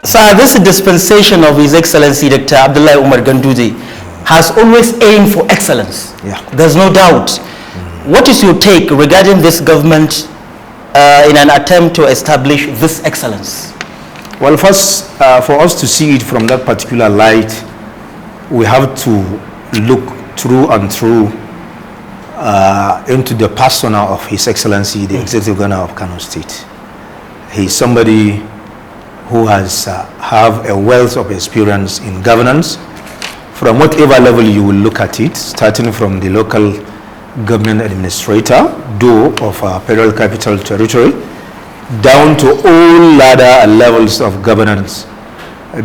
Sir, this dispensation of His Excellency Dr. Abdullah Umar Ganduje has always aimed for excellence. Yeah. There's no doubt. What is your take regarding this government in an attempt to establish this excellence? Well, first, for us to see it from that particular light, we have to look through and through into the persona of His Excellency, the Executive Governor of Kano State. He's somebody who has have a wealth of experience in governance from whatever level you will look at it, starting from the local government administrator, though of Federal Capital Territory, down to all ladder levels of governance,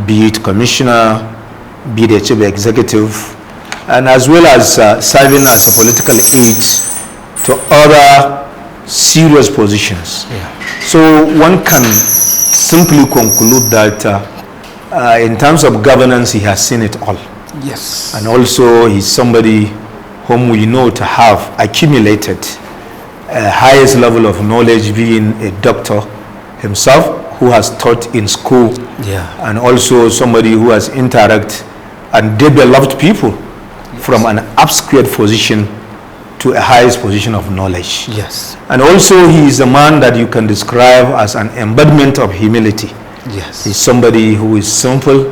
be it commissioner, be the chief executive, and as well as serving as a political aide to other serious positions. Yeah. So one can simply conclude that in terms of governance, he has seen it all. Yes. And also he's somebody whom we know to have accumulated a highest level of knowledge, being a doctor himself who has taught in school, Yeah. and also somebody who has interacted and developed people from an upscaled position to a highest position of knowledge. Yes. And also he is a man that you can describe as an embodiment of humility. Yes. He's somebody who is simple,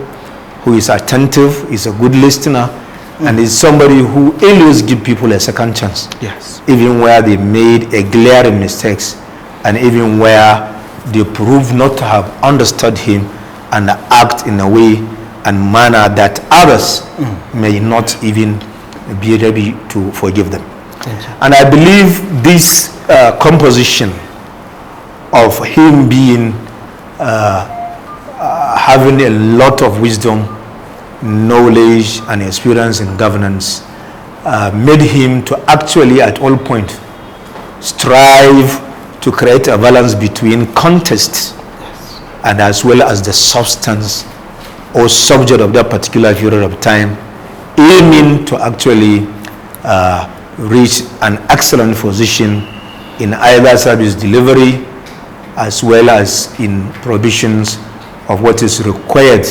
who is attentive, is a good listener, and is somebody who always gives people a second chance. Yes. Even where they made a glaring mistakes, and even where they prove not to have understood him and act in a way and manner that others may not even be ready to forgive them. And I believe this composition of him being having a lot of wisdom, knowledge and experience in governance made him to actually at all points strive to create a balance between context and as well as the substance or subject of that particular period of time, aiming to actually reach an excellent position in either service delivery as well as in provisions of what is required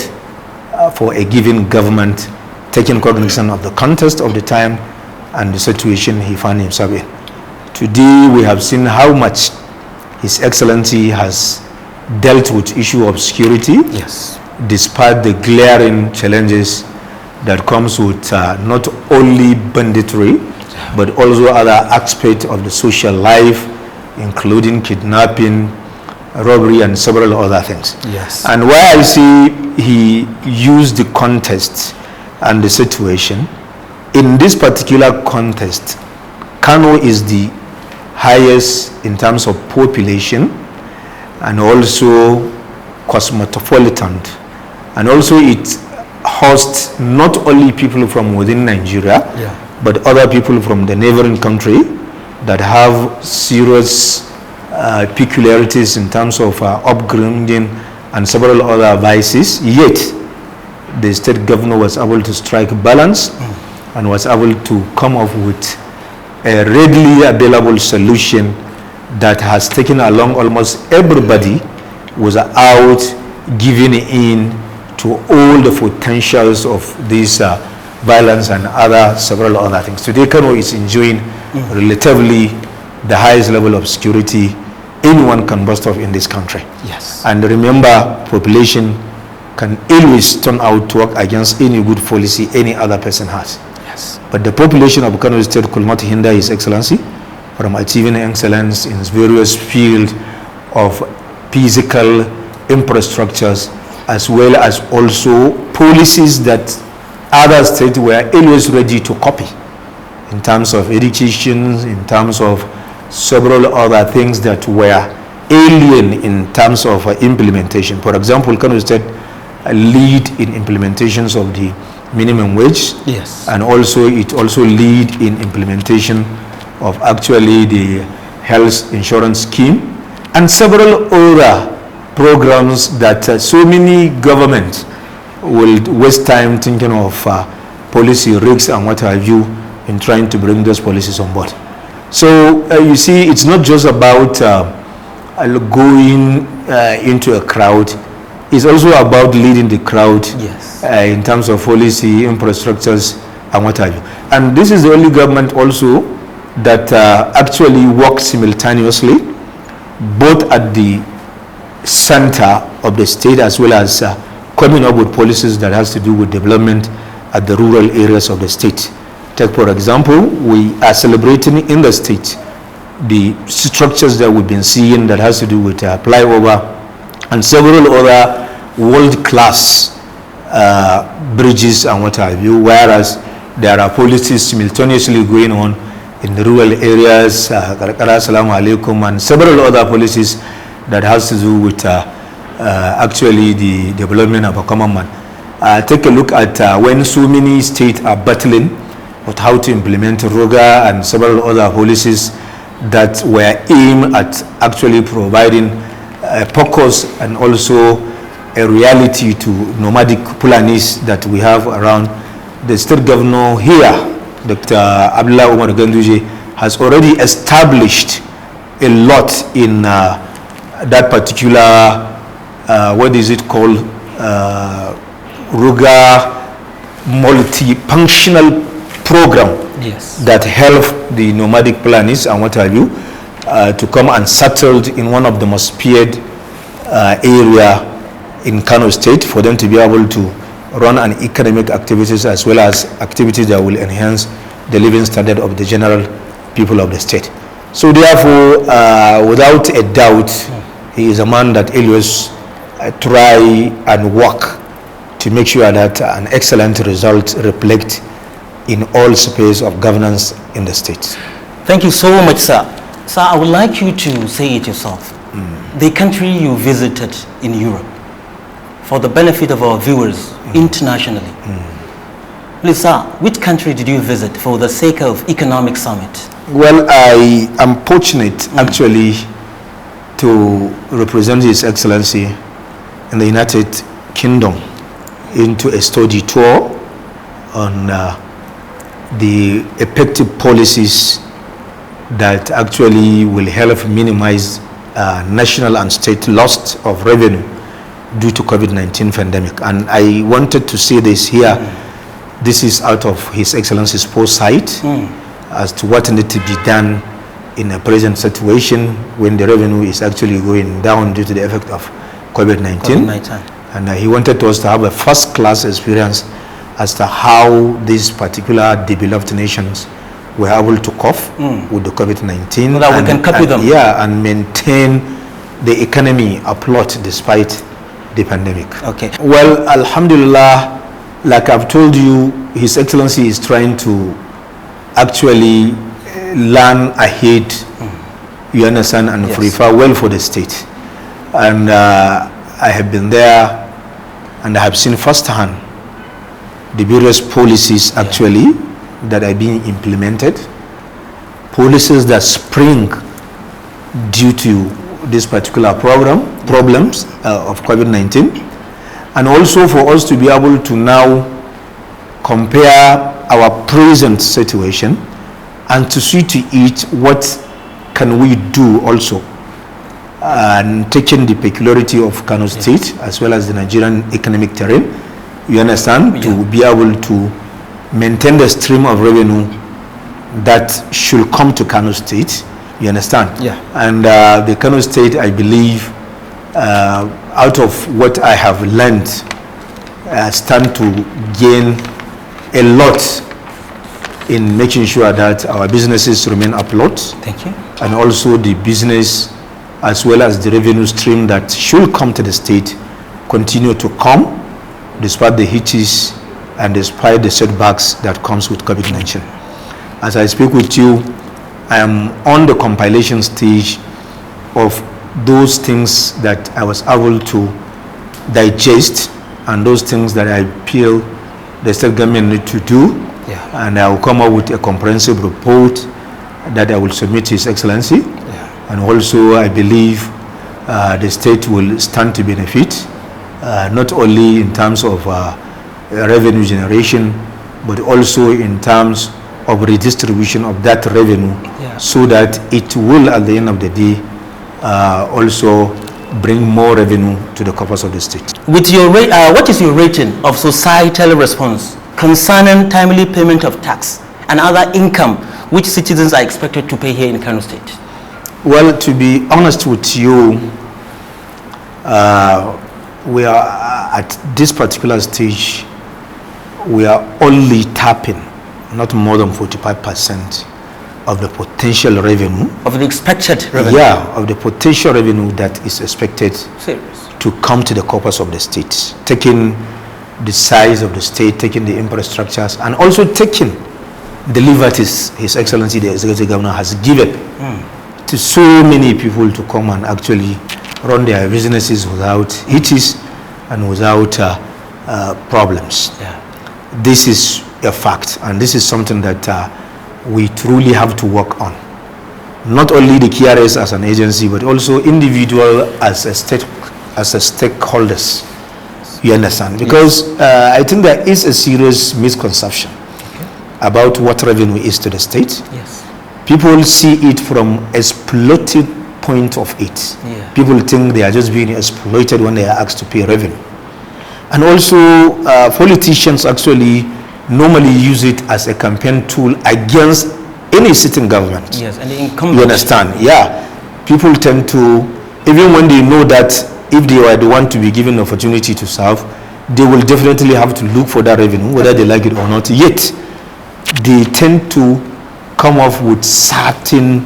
for a given government, taking cognizance of the context of the time and the situation he found himself in. Today we have seen how much His Excellency has dealt with issue of security, Yes. despite the glaring challenges that comes with not only banditry, but also other aspects of the social life, including kidnapping, robbery, and several other things. Yes. And where I see he used the context and the situation, in this particular context, Kano is the highest in terms of population and also cosmopolitan, and also it hosts not only people from within Nigeria, but other people from the neighboring country that have serious peculiarities in terms of upbringing and several other vices. Yet the state governor was able to strike balance and was able to come up with a readily available solution that has taken along almost everybody without giving in to all the potentials of this violence and several other things. Today, Kano is enjoying relatively the highest level of security anyone can boast of in this country. Yes. And remember, population can always turn out to work against any good policy any other person has. Yes. But the population of Kano State could not hinder His Excellency from achieving excellence in various fields of physical infrastructures, as well as also policies that other states were always ready to copy in terms of education, in terms of several other things that were alien in terms of implementation. For example, Kano State lead in implementations of the minimum wage. Yes. And also it also lead in implementation of actually the health insurance scheme and several other programs that so many governments will waste time thinking of policy risks and what have you in trying to bring those policies on board. So you see, it's not just about going into a crowd. It's also about leading the crowd. Yes. In terms of policy, infrastructures, and what have you. And this is the only government also that actually works simultaneously, both at the center of the state as well as coming up with policies that has to do with development at the rural areas of the state. Take for example, we are celebrating in the state the structures that we've been seeing that has to do with flyover and several other world-class bridges and what have you, whereas there are policies simultaneously going on in the rural areas, Assalamu alaikum, and several other policies that has to do with actually the development of a common man. Take a look at when so many states are battling with how to implement ROGA and several other policies that were aimed at actually providing a focus and also a reality to nomadic Fulanis that we have around. The state governor here, Dr. Abdullah Umar Ganduje, has already established a lot in that particular, what is it called, ROGA multifunctional program. Yes. That help the nomadic Fulanis and what have you to come and settled in one of the most feared area in Kano State, for them to be able to run an economic activities as well as activities that will enhance the living standard of the general people of the state. So therefore, without a doubt, he is a man that always try and work to make sure that an excellent result reflect in all spheres of governance in the state. Thank you so much, sir. Sir, I would like you to say it yourself. The country you visited in Europe, for the benefit of our viewers internationally. Please, sir, which country did you visit for the sake of economic summit? Well, I am fortunate actually to represent His Excellency in the United Kingdom into a study tour on the effective policies that actually will help minimize national and state loss of revenue due to COVID-19 pandemic. And I wanted to say this here. This is out of His Excellency's foresight as to what needs to be done in a present situation when the revenue is actually going down due to the effect of COVID-19. And he wanted us to have a first-class experience as to how these particular developed nations were able to cope with the COVID-19. So that we can copy them. Yeah, and maintain the economy afloat despite the pandemic. Okay. Well, alhamdulillah, like I've told you, His Excellency is trying to actually learn ahead, you understand, and prefer well for the state. And I have been there and I have seen firsthand the various policies actually that are being implemented, policies that spring due to this particular problems of COVID-19, and also for us to be able to now compare our present situation and to see to it what can we do also, and taking the peculiarity of Kano State as well as the Nigerian economic terrain, you understand, to be able to maintain the stream of revenue that should come to Kano State, you understand? And the Kano State, I believe, out of what I have learned, stand to gain a lot in making sure that our businesses remain afloat. Thank you. And also the business as well as the revenue stream that should come to the state continue to come despite the hitches and despite the setbacks that comes with COVID-19. As I speak with you, I am on the compilation stage of those things that I was able to digest and those things that I feel the state government need to do. And I will come up with a comprehensive report that I will submit to His Excellency. And also I believe the state will stand to benefit, not only in terms of revenue generation, but also in terms of redistribution of that revenue so that it will, at the end of the day, also bring more revenue to the coffers of the state. With your what is your rating of societal response concerning timely payment of tax and other income which citizens are expected to pay here in Kano State? Well, to be honest with you, we are at this particular stage, we are only tapping not more than 45% of the potential revenue. Of the expected revenue? Yeah, of the potential revenue that is expected Serious. to come to the corpus of the state, taking the size of the state, taking the infrastructures, and also taking the liberties His Excellency the Executive Governor has given to so many people to come and actually run their businesses without hitches and without problems. Yeah. This is a fact, and this is something that we truly have to work on. Not only the KRS as an agency, but also individual as a state, as a stakeholders. You understand? Because I think there is a serious misconception about what revenue is to the state. Yes. People see it from exploited point of it. Yeah. People think they are just being exploited when they are asked to pay revenue. And also politicians actually normally use it as a campaign tool against any sitting government. Yes, and the incumbent. You understand? Yeah. People tend to, even when they know that if they are the one to be given the opportunity to serve, they will definitely have to look for that revenue, whether they like it or not. Yet, they tend to come up with certain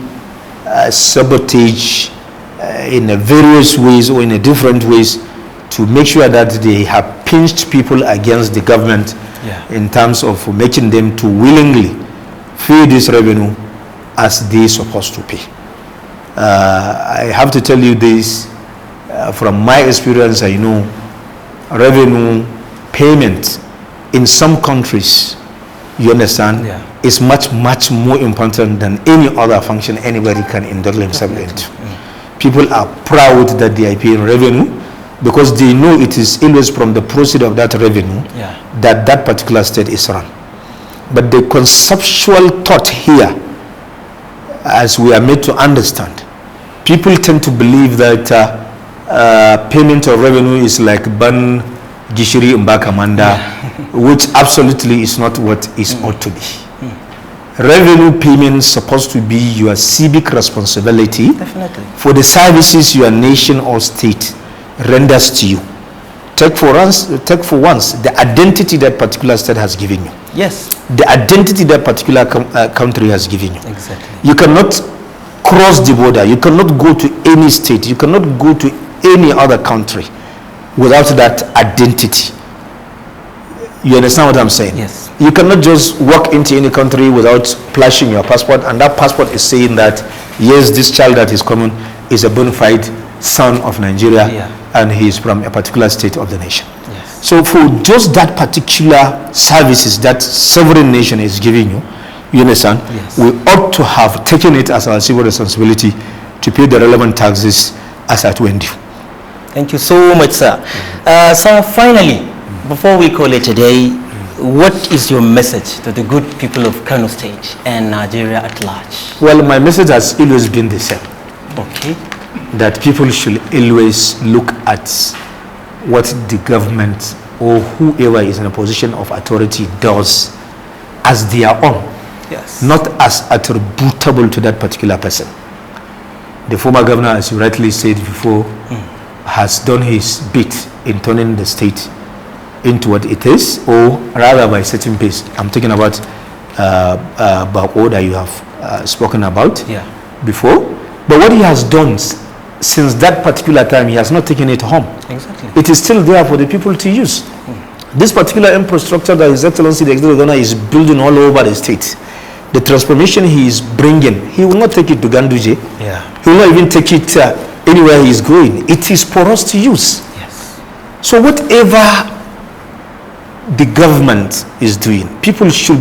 sabotage in a various ways or in a different ways to make sure that they have pinched people against the government in terms of making them to willingly pay this revenue as they're supposed to pay. I have to tell you this, from my experience, I know revenue payment in some countries, you understand, is much more important than any other function anybody can indulge themselves into. People are proud that they are paying revenue because they know it is always from the proceeds of that revenue that that particular state is run. But the conceptual thought here, as we are made to understand, people tend to believe that payment of revenue is like ban gishiri mbakamanda, which absolutely is not what is ought to be. Revenue payment is supposed to be your civic responsibility for the services your nation or state renders to you. Take for once the identity that particular state has given you. Yes. The identity that particular country has given you. Exactly. You cannot cross the border. You cannot go to any state. You cannot go to any other country without that identity. You understand what I'm saying? Yes. You cannot just walk into any country without flashing your passport, and that passport is saying that yes, this child that is coming is a bona fide son of Nigeria, and he is from a particular state of the nation. Yes. So for just that particular services that sovereign nation is giving you, you understand, we ought to have taken it as our civil responsibility to pay the relevant taxes as at when due. Thank you so much, sir. Sir, finally, before we call it a day, what is your message to the good people of Kano State and Nigeria at large? Well, my message has always been the same. Okay. That people should always look at what the government or whoever is in a position of authority does as their own. Yes. Not as attributable to that particular person. The former governor, as you rightly said before, has done his bit in turning the state into what it is, or rather by setting pace. I'm talking about Bako that you have spoken about before. But what he has done since that particular time, he has not taken it home. Exactly. It is still there for the people to use. This particular infrastructure that His Excellency the Executive Governor is building all over the state, the transformation he is bringing, he will not take it to Ganduje. He will not even take it anywhere he is going. It is for us to use. Yes. So whatever the government is doing, people should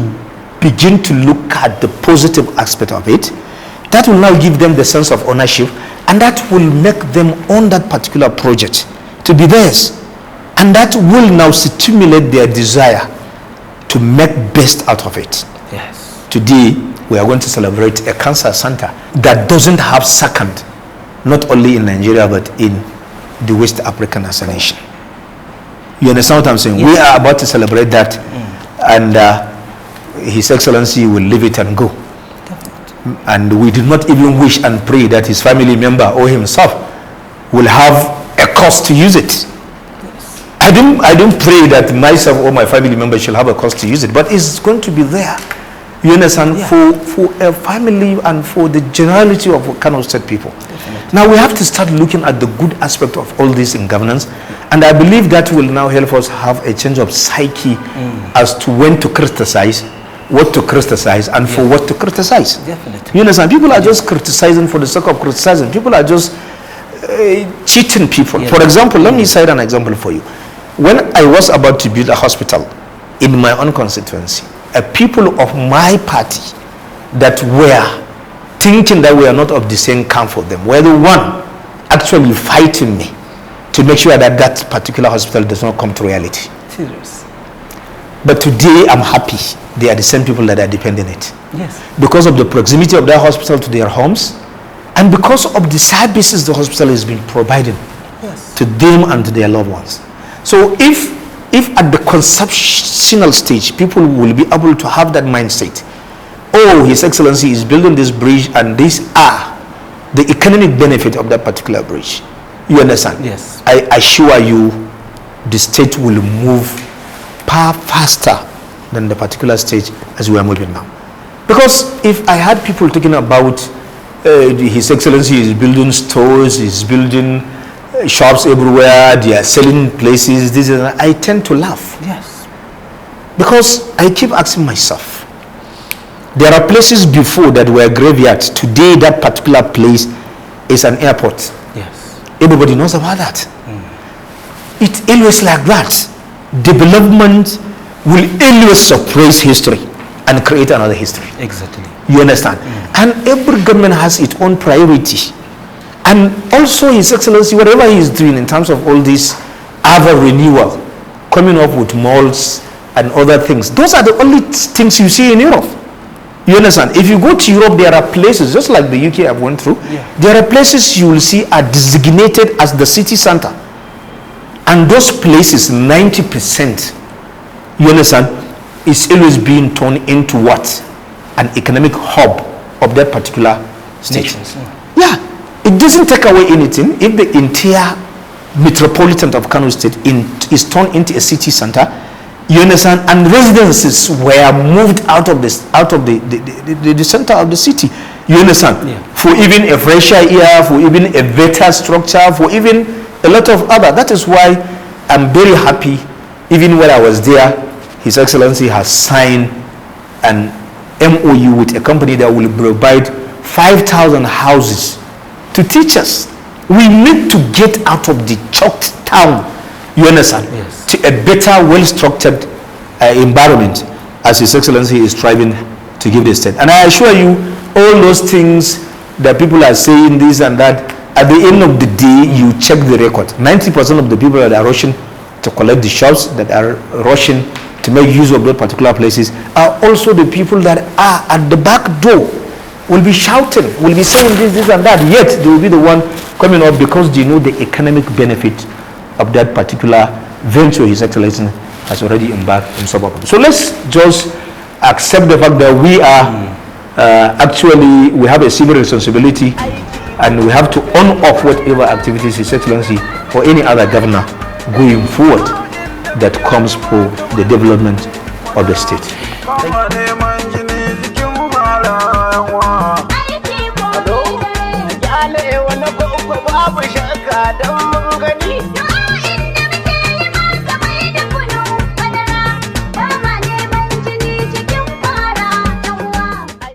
begin to look at the positive aspect of it. That will now give them the sense of ownership, and that will make them own that particular project to be theirs. And that will now stimulate their desire to make best out of it. Yes. Today, we are going to celebrate a cancer center that doesn't have second, not only in Nigeria but in the West African as a nation. You understand what I'm saying? Yes. We are about to celebrate that, and His Excellency will leave it and go. Definitely. And we did not even wish and pray that his family member or himself will have a cost to use it. Yes. I don't pray that myself or my family member shall have a cost to use it, but it's going to be there. You understand? Yeah. For a family and for the generality of Kano State people. Definitely. Now we have to start looking at the good aspect of all this in governance, and I believe that will now help us have a change of psyche as to when to criticize, what to criticize, and for what to criticize. Definitely. You understand? People are just criticizing for the sake of criticizing. People are just cheating people. For example, let me cite an example for you. When I was about to build a hospital in my own constituency, a people of my party that were thinking that we are not of the same camp for them were the one actually fighting me to make sure that that particular hospital does not come to reality. Serious. But today I'm happy they are the same people that are depending on it. Yes. Because of the proximity of that hospital to their homes, and because of the services the hospital has been providing to them and to their loved ones. So if at the conceptual stage people will be able to have that mindset, oh, His Excellency is building this bridge and these are the economic benefit of that particular bridge. You understand? Yes. I assure you the state will move far faster than the particular stage as we are moving now. Because if I had people talking about His Excellency is building stores, is building shops everywhere, they are selling places, this and that, I tend to laugh. Yes. Because I keep asking myself, there are places before that were graveyards. Today that particular place is an airport. Yes. Everybody knows about that. It's always like that. Development will always suppress history and create another history. Exactly. You understand? And every government has its own priority. And also His Excellency, whatever he is doing in terms of all this other renewal, coming up with malls and other things, those are the only things you see in Europe. You understand? If you go to Europe, there are places, just like the UK I've went through, there are places you will see are designated as the city center. And those places, 90%, you understand, is always being turned into what? An economic hub of that particular state. Yeah. It doesn't take away anything if the entire metropolitan of Kano State is turned into a city center. You understand? And residences were moved out of the center of the city. You understand? Yeah. For even a fresher air, for even a better structure, for even a lot of other. That is why I'm very happy. Even when I was there, His Excellency has signed an MOU with a company that will provide 5,000 houses to teachers. We need to get out of the choked town, you understand, to a better, well-structured environment, as His Excellency is striving to give the state. And I assure you, all those things that people are saying, this and that, at the end of the day, you check the record. 90% of the people that are rushing to collect the shops, that are rushing to make use of those particular places, are also the people that are at the back door, will be shouting, will be saying this and that, yet they will be the one coming up because they know the economic benefit of that particular venture His Excellency has already embarked in suburban. So let's just accept the fact that we are actually, we have a civil responsibility and we have to on off whatever activities His Excellency or any other governor going forward that comes for the development of the state.